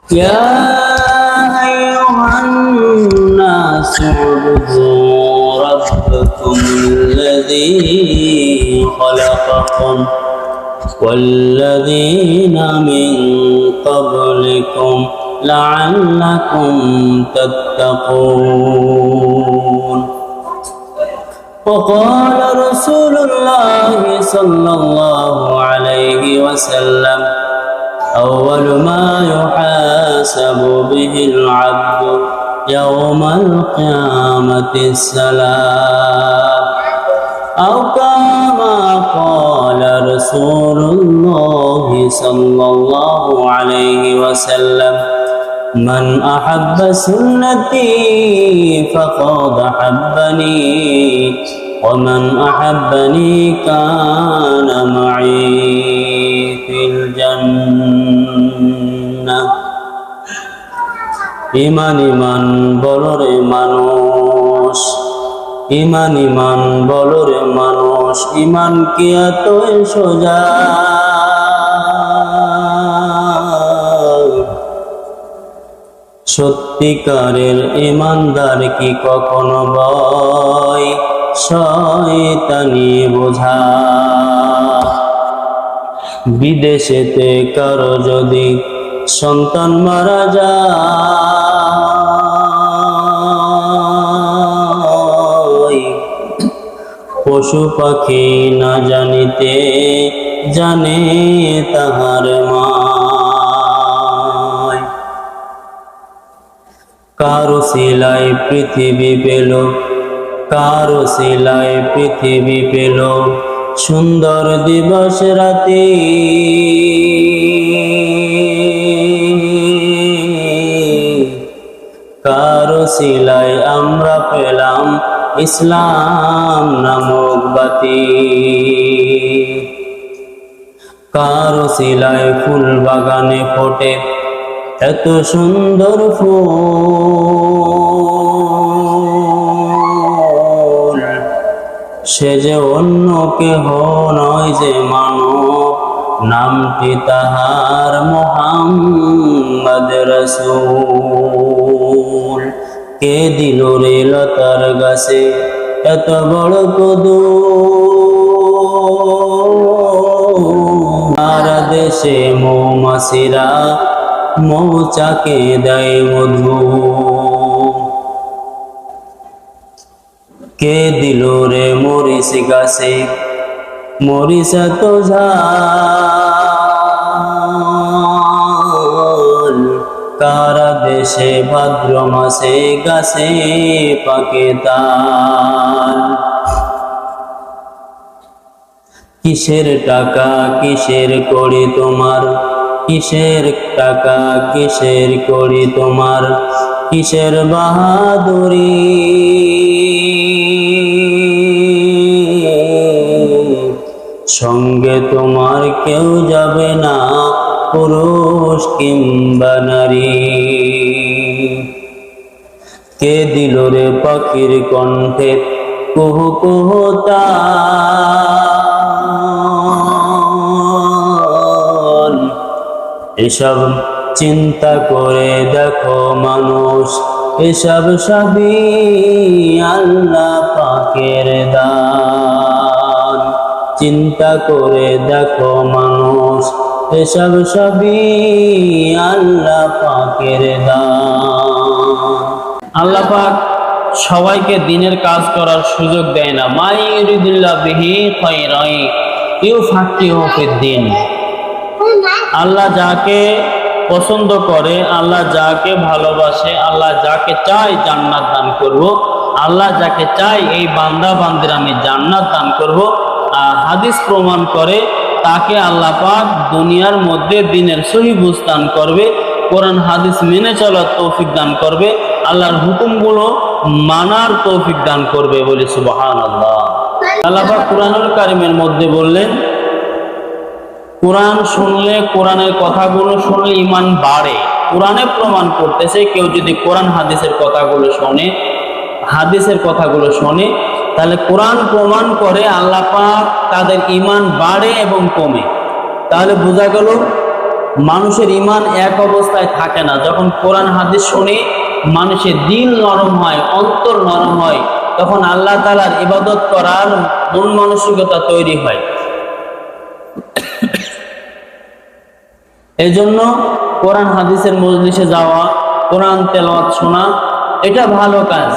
يا أيها الناس اعبدوا ربكم الذي خلقكم والذين من قبلكم لعلكم تتقون. وقال رسول الله صلى الله عليه وسلم: أول ما يحاسب به العبد يوم القيامة الصلاة، أو كما قال رسول الله صلى الله عليه وسلم: من أحب سنتي فقد أحبني، ومن أحبني كان معي في الجنة. ইমান বলরে মানুষ, ইমান বলরে মানুষ, ইমান কি এতই সোজা? সত্যিকারের ইমানদার কি কখনো ভয় শয়তানি বোঝা? বিদেশেতে কারো যদি সন্তান মারা যায়, পশু পাখি না জানিতে জানে তাহার মায়। কারো সিলাই পৃথিবী পেল, কারো সিলাই পৃথিবী পেল সুন্দর দিবস রাতি। কারো সিলাই আমরা পেলাম ইসলাম নামক বাতি। কারো সিলাই ফুল বাগানে ফোটে এত সুন্দর ফুল, সে যে অন্য কেহ নয় যে মানব, নামটি তাহার মুহাম্মদ রাসূল। কে দিল রে লতার গাছে এত বড় কদু? সারা দেশে মৌমাছিরা মৌচাকে দেয় মধু। কে দিল রে মরিচ গাছে মরিচ এত ঝাল? কারা দেশে ভাদ্র মাসে গাছে পাকে তাল? কিসের টাকা কিসের করি তোমার, কিসের টাকা কিসের করি তোমার, কিসের বাহাদুরি? সঙ্গে তোমার কেউ যাবে না, পুরুষ কিংবা নারী। কে দিল রে পাখির কণ্ঠে কুহু কুহু তান? এসব চিন্তা করে দেখো মানুষ, এসব সবই আল্লাহ পাকের দান। চিন্তা করে দেখো মানুষ, এসব সবই আল্লাহ পাকের দান। আল্লাহ পাক সবাইকে দিনের কাজ করার সুযোগ দেয় না। মা ইউরিদুল্লাহ বিহি খায়রান ইউফাক্কিহু ফিদ্দিন। আল্লাহ যাকে পছন্দ করে, আল্লাহ যাকে ভালোবাসে, আল্লাহ যাকে চায় জান্নাত দান করব। আল্লাহ যাকে চায় এই বান্দা বান্দির আমি জান্নাত দান করব। হাদিস প্রমাণ করে তাকে আল্লাহ পাক দুনিয়ার মধ্যে দিনের সহি বুঝ দান করবে, কোরআন হাদিস মেনে চলার তৌফিক দান করবে, আল্লাহর হুকুমগুলো মানার তৌফিক দান করবে বলে সুবহানাল্লাহ। আল্লাহ পাক কুরআনুল কারীমের মধ্যে বললেন, কোরআন শুনলে, কোরআনের কথাগুলো শুনলে ঈমান বাড়ে। কোরআনে প্রমাণ করতেছে কেউ যদি কোরআন হাদিসের কথাগুলো শোনে, হাদিসের কথাগুলো শোনে, তাহলে কোরআন প্রমাণ করে আল্লাহ পাক তাদের ঈমান বাড়ে এবং কমে। তাহলে বোঝা গেল মানুষের ঈমান এক অবস্থায় থাকে না। যখন কোরআন হাদিস শুনে মানুষের দিল নরম হয়, অন্তর নরম হয়, তখন আল্লাহ তাআলার ইবাদত করার মন মানসিকতা তৈরি হয়। এই জন্য কোরআন হাদিসের মজলিসে যাওয়া, কোরআন তেলাওয়াত শোনা এটা ভালো কাজ।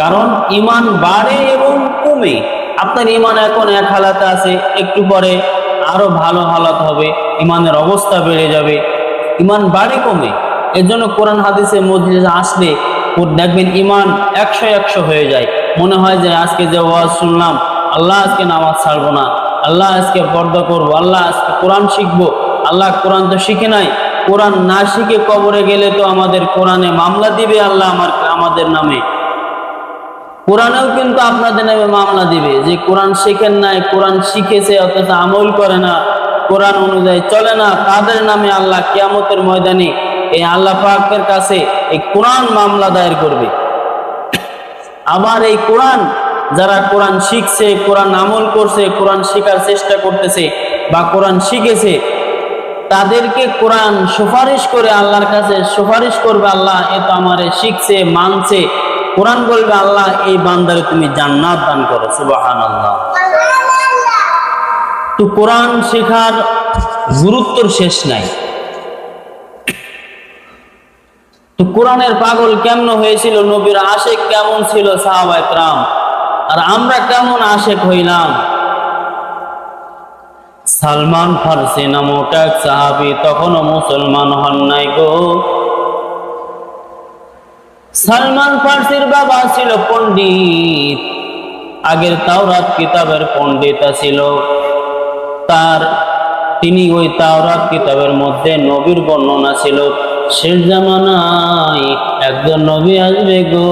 কারণ ঈমান বাড়ে এবং কমে। আপনার ঈমান এখন এক হালাতে আছে, একটু পরে আরো ভালো হালাত হবে, ঈমানের অবস্থা বেড়ে যাবে। ঈমান বাড়ে কমে। এর জন্য কোরআন হাদিসের মজলিসে আসলে দেখবেন ঈমান 100 হয়ে যায়। মনে হয় যে আজকে যে ওয়াজ শুনলাম, আল্লাহ আজকে নামাজ ছাড়বো না, আল্লাহ আজকে পর্দা করবো, আল্লাহ আজকে কোরআন শিখবো। আল্লাহ কোরআন তো শিখে নাই, কোরআন না শিখে কবরে গেলে তো আমাদের কোরআনে মামলা দিবে আল্লাহ আমাদের নামে। কোরআনেও কিন্তু আপনাদের নামে মামলা দিবে যে কোরআন শিখেন নাই, কোরআন শিখেছে অথচ আমল করে না, কোরআন অনুযায়ী চলে না, তাদের নামে আল্লাহ কিয়ামতের ময়দানে এই আল্লাহ পাকের কাছে এই কোরআন মামলা দায়ের করবে। আবার এই কোরআন যারা কোরআন শিখছে, কোরআন আমল করছে, কোরআন শেখার চেষ্টা করতেছে বা কোরআন শিখেছে, তাদেরকে কোরআন সুপারিশ করে আল্লাহর কাছে সুপারিশ করবে, আল্লাহ এ তো আমারে শিখছে, মানছে। কোরআন বলবে, আল্লাহ এই বান্দারে তুমি জান্নাত দান করো। সুবহানাল্লাহ। তো কোরআন শেখার গুরুত্বর শেষ নাই। তো কোরআনের পাগল কেমন হয়েছিল নবীর, আশেক কেমন ছিল সাহাবায়ে কেরাম, আর আমরা কেমন আশেক হইলাম। সালমান ফারসি নামক এক সাহাবী তখনও মুসলমান হন নাই গো। সালমান ফারসির বাবা ছিল পণ্ডিত, আগের তাওরাত কিতাবের পণ্ডিত ছিল। তিনি ওই তাওরাত কিতাবের মধ্যে নবীর বর্ণনা ছিল, শেষ জামানায় একজন নবী আসবে গো,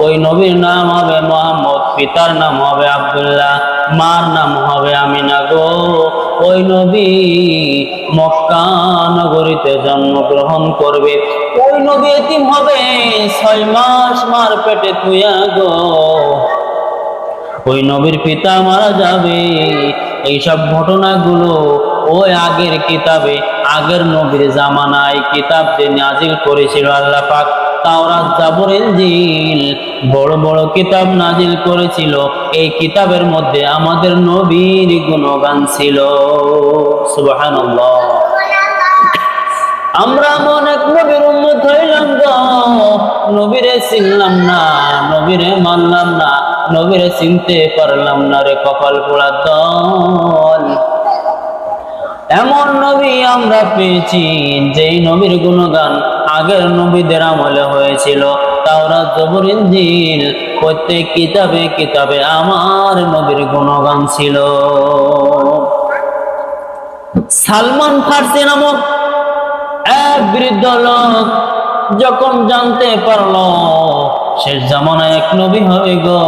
ওই নবীর নাম হবে মুহাম্মদ, পিতার নাম হবে আব্দুল্লাহ, মার নাম হবে আমিনা গো। ওই নবী মক্কা নগরীতে জন্মগ্রহণ করবে। ওই নবী এতিম হবে, 6 মাস মার পেটে তুইয়া গো। ওই নবীর পিতা মারা যাবে। এইসব ঘটনাগুলো ওই আগের কিতাবে, আগের নবীর জামানায় কিতাব যে নাজিল করেছিল আল্লাহ পাক, তাওরাত, জাবুর, ইনজিল, বড় বড় কিতাব নাজিল করেছিল। এই কিতাবের মধ্যে আমাদের নবীর গুণগান ছিল। সুবহানাল্লাহ। আমরা অনেক নবীর উম্মত হইলাম গো, নবীরে চিনলাম না, নবীরে মানলাম না, নবীরে চিনতে পারলাম না রে কপাল পোড়া দল। এমন নবী আমরা পেয়েছি যেই নবীর গুণগান আগের নবীদের আমলে হয়েছিল। তাওরাত, জাবুর, ইনজিল প্রত্যেক কিতাবে কিতাবে আমার নবীর গুণগান ছিল। সালমান ফারসি নামক এক বৃদ্ধ লোক যখন জানতে পারলো শেষ জামানায় এক নবী হবে গো,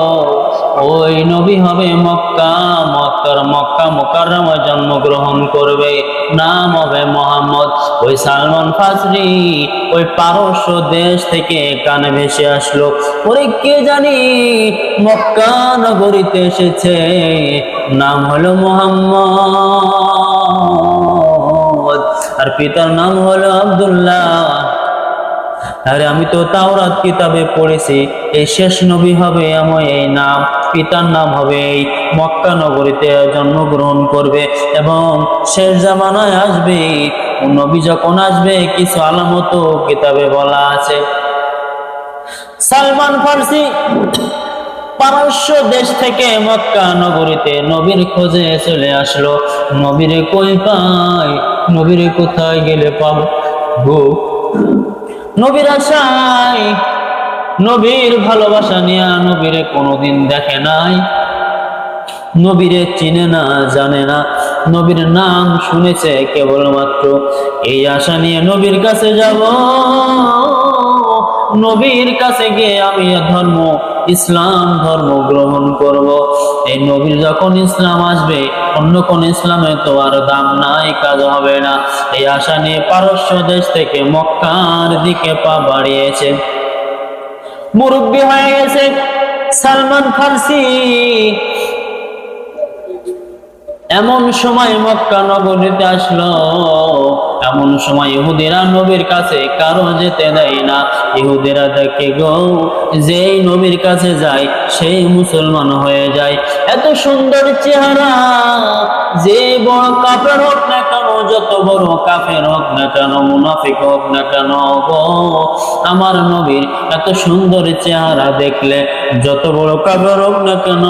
ওই নবী হবে মক্কা মুকাররমায় জন্মগ্রহণ করবে, নাম হবে মুহাম্মদ। ওই সালমান ফারসি ওই পারস্য দেশ থেকে কানে ভেসে আসলো, ওরে কে জানি মক্কা নগরীতে এসেছে, নাম হলো মুহাম্মদ, আর পিতার নাম হলো আব্দুল্লাহ। আরে আমি তো তাওরাত কিতাবে পড়েছি এই শেষ নবী হবে এমন এই নাম, পিতার নাম হবে এই, মক্কা নগরীতে জন্মগ্রহণ করবে এবং শেষ জামানায় আসবে। নবী যখন আসবে কিছু আলামত কিতাবে বলা আছে। সালমান ফারসি পারস্য দেশ থেকে মক্কা নগরীতে নবীর খোঁজে চলে আসলো। নবীরে কই পাই, নবীরে কোথায় গেলে পাবো গো। নবীর আশায়, নবীর ভালোবাসা নিয়ে নবীরে কোনোদিন দেখে নাই, নবীরে চিনে না, জানে না, নবীর নাম শুনেছে কেবলমাত্র। এই আশা নিয়ে নবীর কাছে যাব, নবীর কাছে গিয়ে আমি ধর্ম, ইসলাম ধর্ম গ্রহণ করব। এই নবীর যখন ইসলাম আসবে, অন্য কোন ইসলামে তো আর দাম নাই, কাজ হবে না। এই আশা নিয়ে পারস্য দেশ থেকে মক্কার দিকে পা বাড়িয়েছে। মুরব্বী হয়ে গেছে সালমান ফারসি। এমন সময় মক্কা নগরীতে আসলো এমন সময় ইহুদিরা নবীর কাছে কারো যেতে দেয় না। ইহুদিরা দেখে গো, যেই নবীর কাছে যায় সেই মুসলমান হয়ে যায়। এত সুন্দর চেহারা, যে বড় কাফের হোক না কেন, যত বড় কাফের হোক না কেন, মুনাফিক হোক না কেন গো, আমার নবীর এত সুন্দর চেহারা দেখলে যত বড় কাফের হোক না কেন,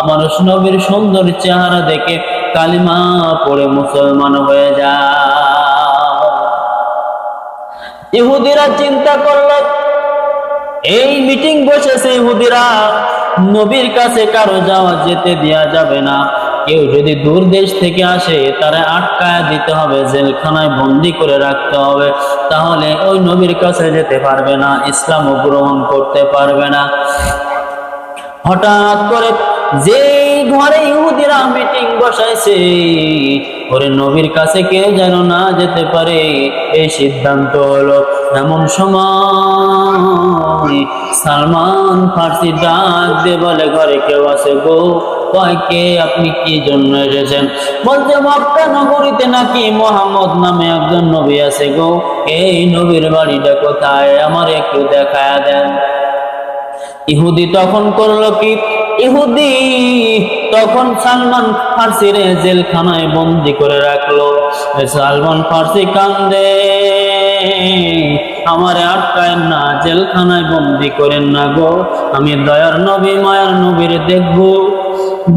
আমার নবীর সুন্দর চেহারা দেখে কালিমা পড়ে মুসলমান হয়ে যায়। ইহুদিরা চিন্তা করলো, এই মিটিং বসেছে ইহুদিরা, নবীর কাছে কারো যাওয়া যেতে দেয়া যাবে না। কেউ যদি দূর দেশ থেকে আসে তারা আটকায়া দিতে হবে, জেলখানায় বন্দি করে রাখতে হবে, তাহলে ওই নবীর কাছে যেতে পারবে না, ইসলাম গ্রহণ করতে পারবে না। হঠাৎ করে যেই ঘরে ইহুদিরা মিটিং বসাইছে, ওরে নবীর কাছে কেউ যেন না যেতে পারে, এই সিদ্ধান্ত হলো। এমন সময় সালমান ফার্সি ডাক দিয়ে বলে, ঘরে কেউ আছে গো? কয়, কে? আপনি কি জন্য এসেছেন? বলতে, মক্কা নগরীতে নাকি মুহাম্মদ নামে একজন নবী আছে গো, এই নবীর বাড়িটা কোথায়, আমার একটু দেখায়া দেন। ইহুদি তখন করলো কি, ইহুদি তখন সালমান ফার্সিরে জেলখানায় বন্দি করে রাখলো। সালমান ফার্সি কান্দে, আমারে আটকায়েন না, জেলখানায় বন্দি করেন না গো, আমি দয়ার নবী মায়ার নবীরে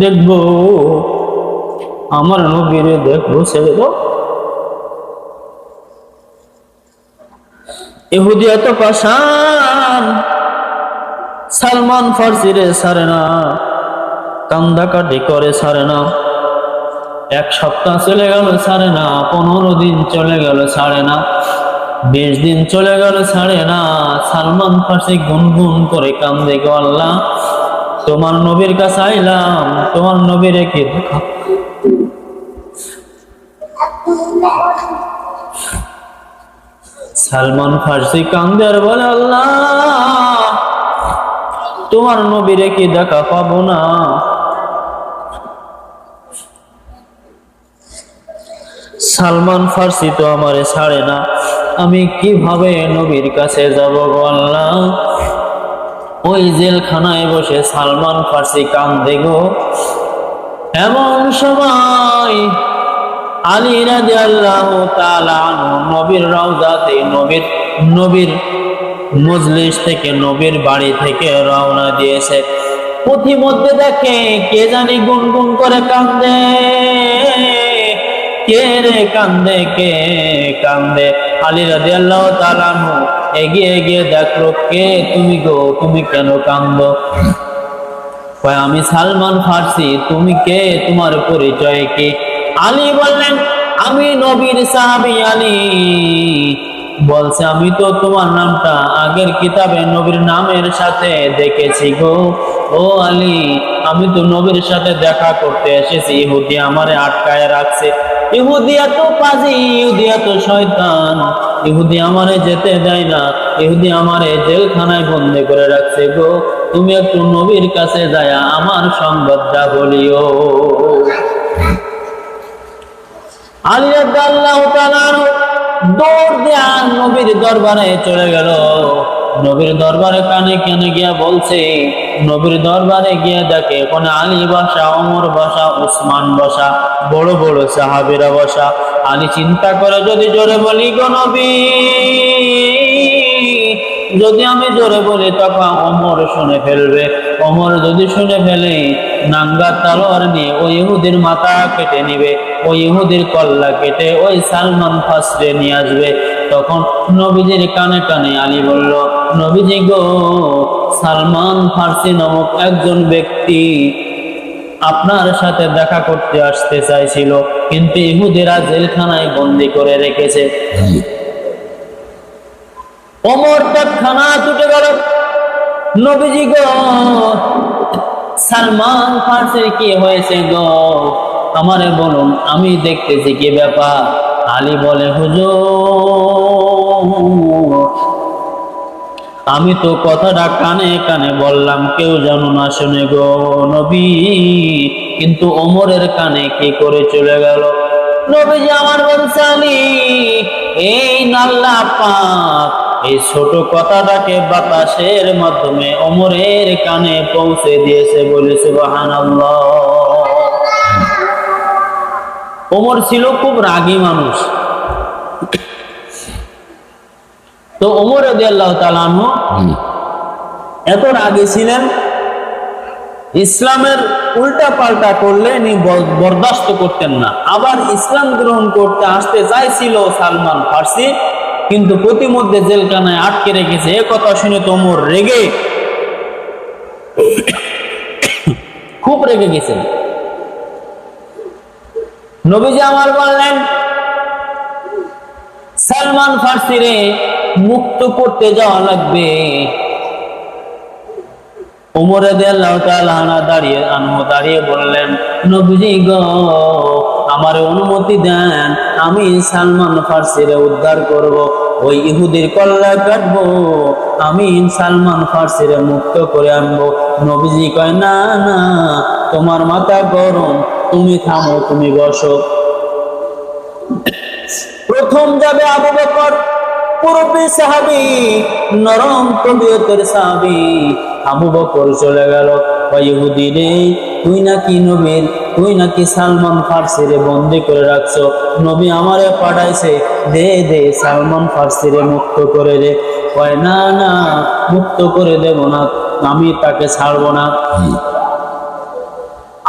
দেখবো, আমার নবীরে দেখবো, ছেড়ে দাও। ইহুদি এত পাষাণ, সালমান ফার্সিরে ছাড়ে না, কান্দাকাটি করে ছাড়ে না। 1 সপ্তাহ চলে গেল ছাড়ে না, 15 দিন চলে গেল ছাড়ে না, 20 দিন চলে গেল ছাড়ে না। সালমান ফার্সি গুনগুন করে কান্দে, গো আল্লাহ, তোমার নবীর কাছে আইলাম, তোমার নবীরে কি দেখা। সালমান ফার্সি কান্দে আর বলে, আল্লাহ, তোমার নবীরে কি দেখা পাবো না? সালমান ফার্সি তো আমারে ছাড়ে না, আমি কিভাবে নবীর কাছে যাব গো আল্লাহ? ওই জেলখানায় বসে সালমান ফার্সি কান্দে গো। এমন সময় আলী রাদিয়াল্লাহু তাআলা আনহু নবীর রওজাতে, নবীর মজলিস থেকে, নবীর বাড়ি থেকে রওনা দিয়েছে। পথিমধ্যে দেখে কে জানি গুনগুন করে কান্দে। কে রে কান্দে, কে কান্দে? আলী রাদিয়াল্লাহু তাআলা আনহু এগিয়ে গিয়ে দেখলো, কে তুমি গো, তুমি কেন কান্দো? কয়, আমি সালমান ফার্সি, তুমি কে, তোমার পরিচয় কি? আলী বললেন, আমি নবীর সাহাবী আলী। বলছে, আমি তো তোমার নামটা আগের কিতাবে নবীর নামের সাথে দেখেছি গো। ও আলী, আমি তো নবীর সাথে দেখা করতে এসেছি, ইহুদি আমারে আটকায় রাখছে। ইহুদি এত পাজি, ইহুদি এত শয়তান, ইহুদি আমারে যেতে দেয় না, ইহুদি আমারে জেলখানায় বন্দি করে রাখছে গো। তুমি একটু নবীর কাছে যায়া আমার সংবাদটা বলিও। আলী রাদিয়াল্লাহু তাআলা দৌড় দিয়ে নবীর দরবারে চলে গেল। নবীর দরবারে কানে কানে গিয়া বলছে, নবীর দরবারে গিয়ে দেখে ওখানে আলী বসা, ওমর বসা, উসমান বসা, বড় বড় সাহাবীরা বসা। আলী চিন্তা করে, যদি জোরে বলি গো নবী, যদি আমি জোরে বলি তখন ওমর শুনে ফেলবে, ওমর যদি শুনে ফেলে নাঙ্গা তলোয়ার নিয়ে ওই ইহুদির মাথা কেটে নিবে, ওই ইহুদির কল্লা কেটে ওই সালমান ফার্সিরে নিয়ে আসবে। তখন নবীজির কানে কানে আলী বলল, নবীজি গো, সালমান ফার্সি নামক একজন ব্যক্তি আপনার সাথে দেখা করতে আসতে চাইছিল, কিন্তু ইহুদিরা জেলখানায় বন্দি করে রেখেছে। ওমর তৎক্ষণা ছুটে গেল, নবীজি গো, সালমান ফার্সির কি হয়েছে গো, আমারে বলুন, আমি দেখতেছি কি ব্যাপার। আলী বলে, হুজুর, আমি তো কথাটা কানে কানে বললাম, কেউ যেন না শুনে গো নবী, কিন্তু ওমরের কানে কি করে চলে গেল। নবীজি আমার বলছে আলী, এই আল্লাহ পাক এই ছোট কথাটাকে বাতাসের মাধ্যমে ওমরের কানে পৌঁছে দিয়েছে, বলে সুবহানাল্লাহ। ওমর ছিল খুব রাগী মানুষ। তো ওমর রাদিয়াল্লাহু তাআলা আনহু এত রাগী ছিলেন, ইসলামের উল্টা পাল্টা করলে উনি বরদাস্ত করতেন না। আবার ইসলাম গ্রহণ করতে আসতে চাইছিল সালমান ফার্সি, কিন্তু প্রতিমধ্যে জেলখানায় আটকে রেখেছে। এ কথা শুনে তো ওমর রেগে খুব রেগে গেছেন। নবীজি আমার বললেন, সালমান ফার্সি রে মুক্ত করতে যাওয়া লাগবে। ওমর রাদিয়াল্লাহু তাআলা দাঁড়িয়ে বললেন, নবীজি গো, আমার অনুমতি দেন, আমি সালমান ফার্সিরে উদ্ধার করব, ওই ইহুদির কল্লা কাটবো, আমি সালমান ফার্সিরে মুক্ত করে আনবো। নবীজি কয়, না না, তোমার মাথা গরম, তুমি থামো, তুমি বসো। প্রথম যাবে আবু বকর, পুরবী সাহাবী, নরম তবিয়তের সাহাবী। আবু বকর চলে গেল। ইহুদি রে, তুই নাকি নবীর, তুই নাকি সালমান ফার্সিরে বন্দি করে রাখছো, নবী আমারে পাঠাইছে, দে দে সালমান ফার্সিরে মুক্ত করে দে। কয়, না না, মুক্ত করে দেব না, আমি তাকে ছাড়বো না।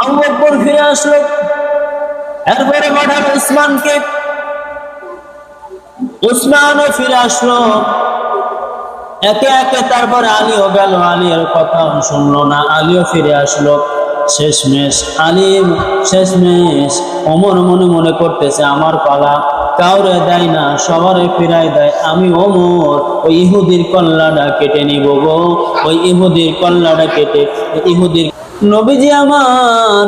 আবু বকর ফিরে আসলো, এরপরে পাঠালো উসমানকে। উসমানও ফিরে আসলো, একে একে। তারপরে আলীও গেল, আলীর কথা শুনলো না, আলীও ফিরে আসলো। শেষমেশ ওমর মনে মনে করতেছে, আমার পালা, কাউরে দেয় না, সবারে ফিরাই দেয়, আমি ওমর ওই ইহুদির কল্লাটা কেটে নিব গো, ওই ইহুদির কল্লাটা কেটে। ইহুদির নবীজি আমার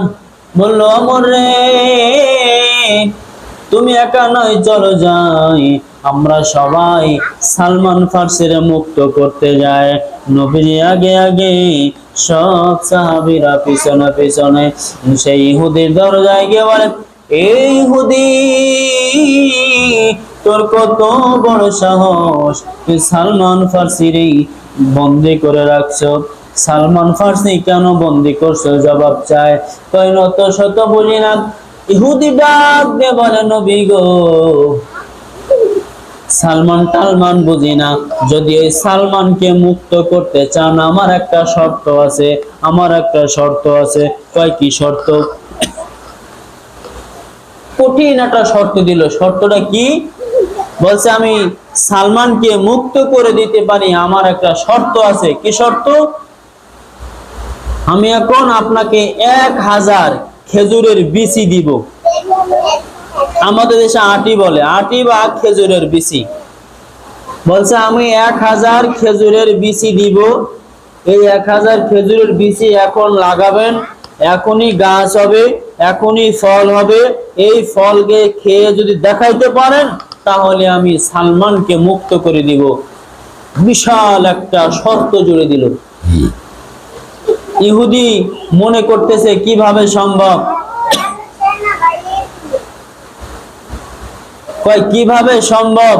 বললো, ওমর রে, তুমি একা নয়, চলো যাই, আমরা সবাই সালমান ফার্সিরে মুক্ত করতে যাই। নবীজি আগে আগে, সব সাহাবীরা পিছনে পিছনে। সেই ইহুদির দরজায় গিয়ে বলে, এই ইহুদি, তোর কত বড় সাহস, তুই সালমান ফার্সিরে বন্দি করে রাখছো। সালমান ফার্সি কেন বন্দি করছো, জবাব চায়। কই, নত শত বুঝি না। ইহুদি ডাক দিয়ে বলে, নবী গো, সালমান টালমান বুঝি না, যদি ওই সালমানকে মুক্ত করতে চান, আমার একটা শর্ত আছে, আমার একটা শর্ত আছে। কয়, কি শর্ত? কঠিন একটা শর্ত দিল। শর্তটা কি? বলছে, আমি সালমানকে মুক্ত করে দিতে পারি, আমার একটা শর্ত আছে। কি শর্ত? আমি এখন আপনাকে 1000 খেজুরের বিচি দিব। আমাদের দেশে আটি বলে, আটি বা খেজুরের বিচি। বলছে, আমি 1000 খেজুরের বিচি দিব। এই 1000 খেজুরের বিচি এখন লাগাবেন, এখনই গাছ হবে, এখনই ফল হবে। এই ফলকে খেয়ে যদি দেখাইতে পারেন, তাহলে আমি সালমানকে মুক্ত করে দিব। বিশাল একটা শর্ত জুড়ে দিল। ইহুদি মনে করতেছে, কিভাবে সম্ভব? কয়, কিভাবে সম্ভব?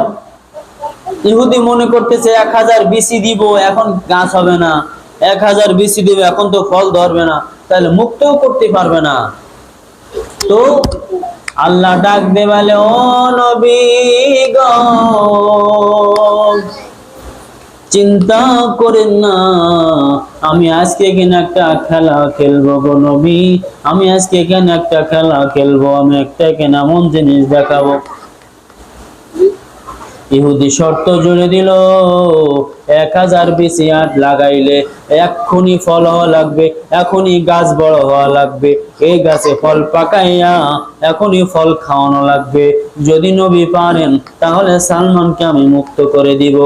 ইহুদি মনে করতেছে 1000 বিচি দিব, এখন গাছ হবে না, 1000 বিচি দিব, এখন তো ফল ধরবে না, তাহলে মুক্তও করতে পারবে না। তো আল্লাহ ডাক দে বলে, ও নবী গো, চিন্তা করেন না, আমি আজকে এখানে একটা খেলা খেলবো গো নবী, আমি আজকে এখানে একটা খেলা খেলবো, আমি একটা এখানে এমন জিনিস দেখাবো। ইহুদি শর্ত জুড়ে দিল, 1000 বিচি আট লাগাইলে এক্ষুনি ফল হওয়া লাগবে, এখনই গাছ বড় হওয়া লাগবে, এই গাছে ফল পাকাইয়া এখনই ফল খাওয়ানো লাগবে। যদি নবী পারেন, তাহলে সালমানকে আমি মুক্ত করে দিব।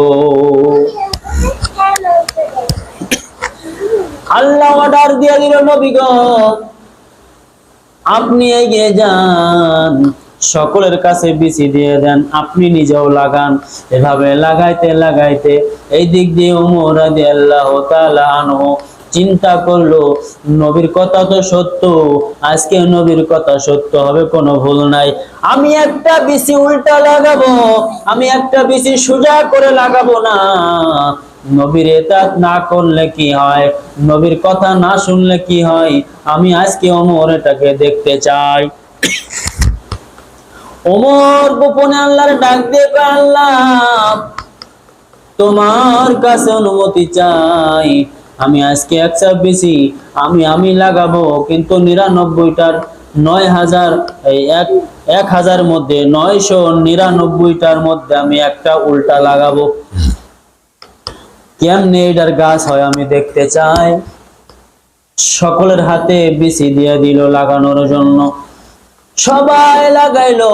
আল্লাহ অর্ডার দিয়ে দিল, নবী গো, আপনি এগিয়ে যান, সকলের কাছে বিচি দিয়ে দেন, আপনি নিজেও লাগান। এভাবে লাগাইতে লাগাইতে এই দিক দিয়ে ওমর রাদিয়াল্লাহু তাআলা আনহু চিন্তা করলো নবীর কথা তো সত্য, আজকে নবীর কথা সত্য হবে, কোনো ভুল নাই। আমি একটা বিসি উল্টা লাগাবো, আমি একটা বিসি সোজা করে লাগাবো না। নবীর ইতাআত না করলে কি হয়, নবীর কথা না শুনলে কি হয়, আমি আজকে ওমর এটাকে দেখতে চাই। ওমর গোপনে আল্লাহর ডাক দিয়ে কয়, আল্লাহ তোমার কাছে অনুমতি চাই, আমি আজকে একটা বেশি আমি লাগাবো, কিন্তু 99টার 9000 এই 1000 মধ্যে 999টার মধ্যে আমি একটা উল্টা লাগাবো। কেমনে এটার গাছ হয় আমি দেখতে চাই। সকলের হাতে বিসি দিয়ে দিল লাগানোর জন্য, সবাই লাগাইলো।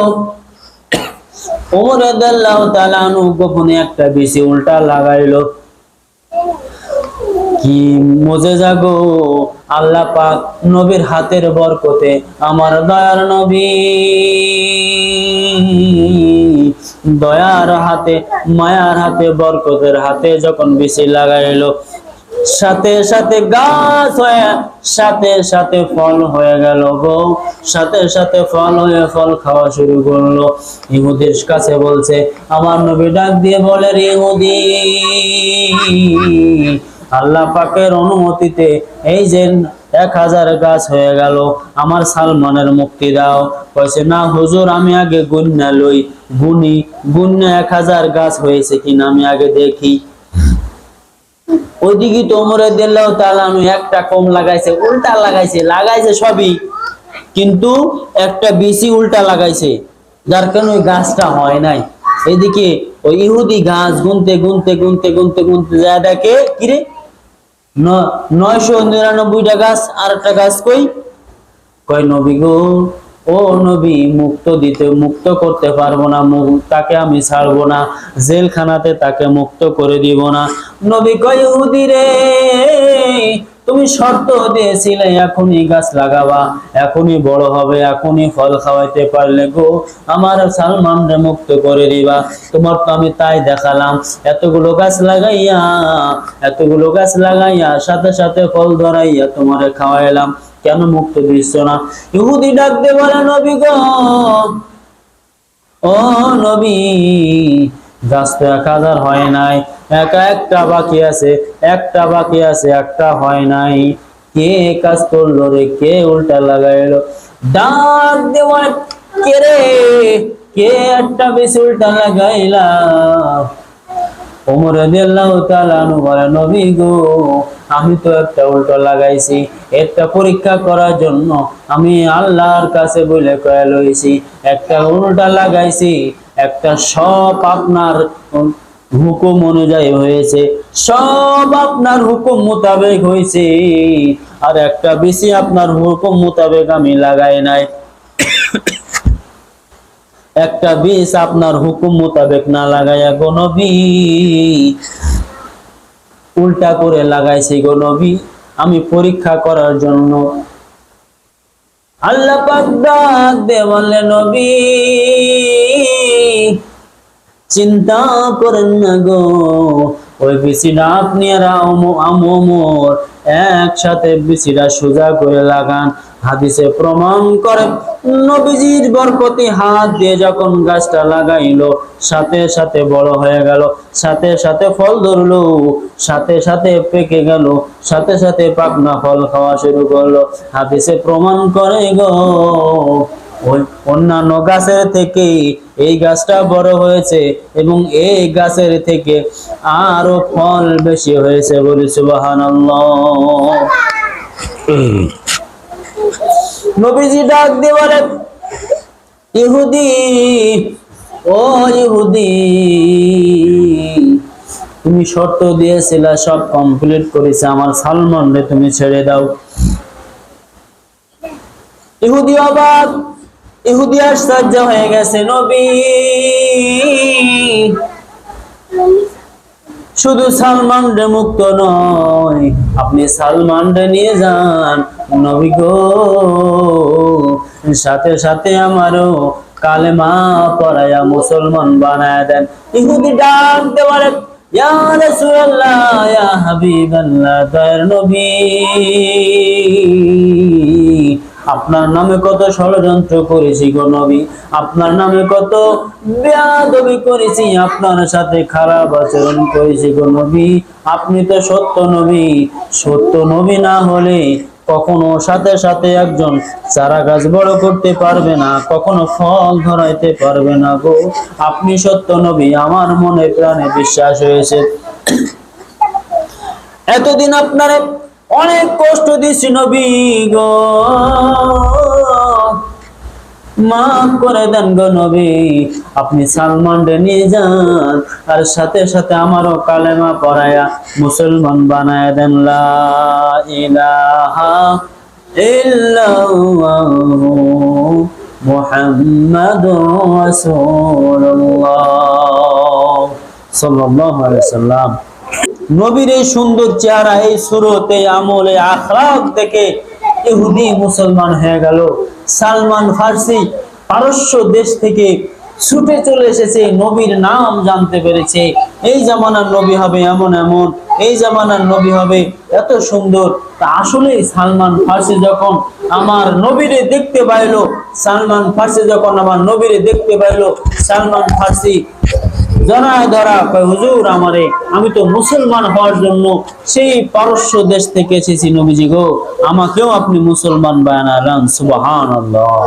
ওমর রাদিয়াল্লাহু তাআলা আনহু গোপনে একটা বিসি উল্টা লাগাইলো। কি মুজিজা গো, আল্লাহ পাক নবীর হাতের বরকতে আমার দয়ার নবী দয়ার হাতে, মায়ার হাতে, বরকতের হাতে যখন বিসি লাগাইলো, সাথে সাথে গাছ হয়ে, সাথে সাথে ফল হয়ে গেল গো, সাথে সাথে ফল হয়ে ফল খাওয়া শুরু করলো। ইহুদির কাছে বলছে, আমার নবী ডাক দিয়ে বলে, ইহুদি আল্লাহ পাকের অনুমতিতে এই যে 1000 গাছ হয়ে গেল, আমার সালমানের মুক্তি দাও। কইছে, না হুজুর, আমি আগে গুন্না লই, গুন্না 1000 গাছ হয়েছে কিনা আমি আগে দেখি। ওইদিকে তো ওমর রাদিয়াল্লাহু তাআলা একটা কম লাগাইছে, উল্টা লাগাইছে সবই, কিন্তু একটা বেশি উল্টা লাগাইছে, যার কারণে ওই গাছটা হয় নাই। এদিকে ওই ইহুদি গাছ গুনতে যা দেখে, কিরে 999টা গাছ, আর একটা গাছ কই? কয়, নবী গো, ও নবী, মুক্ত করতে পারবো না, তাকে আমি ছাড়বো না, জেলখানাতে তাকে মুক্ত করে দিব না। নবী কয়, ইহুদি রে, তুমি শর্ত দিয়েছিলে এখনই গাছ লাগাবা, এখনই বড় হবে, এখনই ফল খাওয়াইতে পারলে গো আমার সালমানরে মুক্ত করে দিবা। তোমার তো আমি তাই দেখালাম, এতগুলো গাছ লাগাইয়া সাথে সাথে ফল ধরাইয়া তোমারে খাওয়াইলাম, কেন মুক্ত দিচ্ছ না? ইহুদি ডাক দিয়ে বলে, নবী গো, ও নবী, গাছ তো 1000 হয় নাই, একটা বাকি আছে, একটা হয় নাই। কে কাজ করলো রে, কে উল্টা লাগাইলো? ডাক দিয়ে বলে, কে রে, কে একটা বেশি উল্টা লাগাইলা? ওমর রাদিয়াল্লাহু তাআলা আনহু বলে, নবী গো, আমি তো একটা উল্টো লাগাইছি, একটা পরীক্ষা করার জন্য আমি আল্লাহর কাছে বলে কয়ে লইছি, একটা উল্টা লাগাইছি, একটা সব আপনার হুকুম অনুযায়ী হয়েছে, সব আপনার হুকুম মোতাবেক হয়েছে, আর একটা বেশি আপনার হুকুম মোতাবেক আমি লাগাই নাই। একটা বীজ আপনার হুকুম মোতাবেক না লাগাইয়া গো নবী উল্টা করে লাগাইছি গো নবী, আমি পরীক্ষা করার জন্য। আল্লাহ পাক ডাক দিয়ে বললেন, নবী চিন্তা করেন না গো, ওই বিচিটা আপনি আর ওমর একসাথে বিচিটা সোজা করে লাগান। হাদিসে প্রমাণ করে, নবীজির বরকতি হাত দিয়ে যখন গাছটা লাগাইলো, সাথে সাথে বড় হয়ে গেল, সাথে সাথে ফল ধরলো, সাথে সাথে পেকে গেল, সাথে সাথে পাকনা ফল খাওয়া শুরু করলো। হাদিসে প্রমাণ করে গো, ওই অন্যান্য গাছের থেকে এই গাছটা বড় হয়েছে, এবং এই গাছের থেকে আরো ফল বেশি হয়েছে, বলি সুবহানাল্লাহ। নবীজি ডাক দিয়ে বলে, ইহুদি, ও ইহুদি, তুমি শর্ত দিয়েছিলে, সব কমপ্লিট করেছে, আমার সালমান রে তুমি ছেড়ে দাও। ইহুদি অবাক, ইহুদি আশ্চর্য হয়ে গেছে, নবী শুধু সালমান রে মুক্ত নয়, আপনি সালমান রে নিয়ে যান নবী গো, সাথে সাথে আমারও কালেমা পড়ায়া মুসলমান বানায় দেন। ইহুদি ডাক দিয়ে বলে, ইয়া রাসূলুল্লাহ, ইয়া হাবিবাল্লাহ, দয়ার নবী, আপনার নামে কত ষড়যন্ত্র করেছি গো নবী, আপনার নামে কত বেয়াদবি করেছি, আপনার সাথে খারাপ আচরণ করেছি গো নবী। আপনি তো সত্য নবী, সত্য নবী না হলে কখনো সাথে সাথে একজন চারা গাছ বড় করতে পারবে না, কখনো ফল ধরাইতে পারবে না গো। আপনি সত্য নবী, আমার মনে প্রাণে বিশ্বাস হয়েছে। এতদিন আপনারে অনেক কষ্ট দিছি নবী গো, মাফ করে দেন গো নবী। আপনি সালমান রে নিয়ে যান, আর সাথে সাথে আমারও কালেমা পড়ায়া মুসলমান বানায় দেন। লা ইলাহা ইল্লাল্লাহু মুহাম্মাদুর রাসূলুল্লাহ সাল্লাল্লাহু আলাইহি সাল্লাম। নবীর এই সুন্দর চেহারা, এই সুরত, এই আমল, এই আখলাক দেখে ইহুদি মুসলমান হয়ে গেল। সালমান ফার্সি পারস্য দেশ থেকে ছুটে চলে এসেছে, নবীর নাম জানতে পেরেছে। এই জামানার নবী হবে এমন এমন, এই জামানার নবী হবে এত সুন্দর। তা আসলে সালমান ফার্সি যখন আমার নবীরে দেখতে পাইলো, সালমান ফার্সি যখন আমার নবীরে দেখতে পাইলো, সালমান ফার্সি জনায় ধরা কয়, হুজুর আমারে, আমি তো মুসলমান হওয়ার জন্য সেই পারস্য দেশ থেকে এসেছি নবীজি গো, আমাকেও আপনি মুসলমান বানালেন। সুবহানাল্লাহ।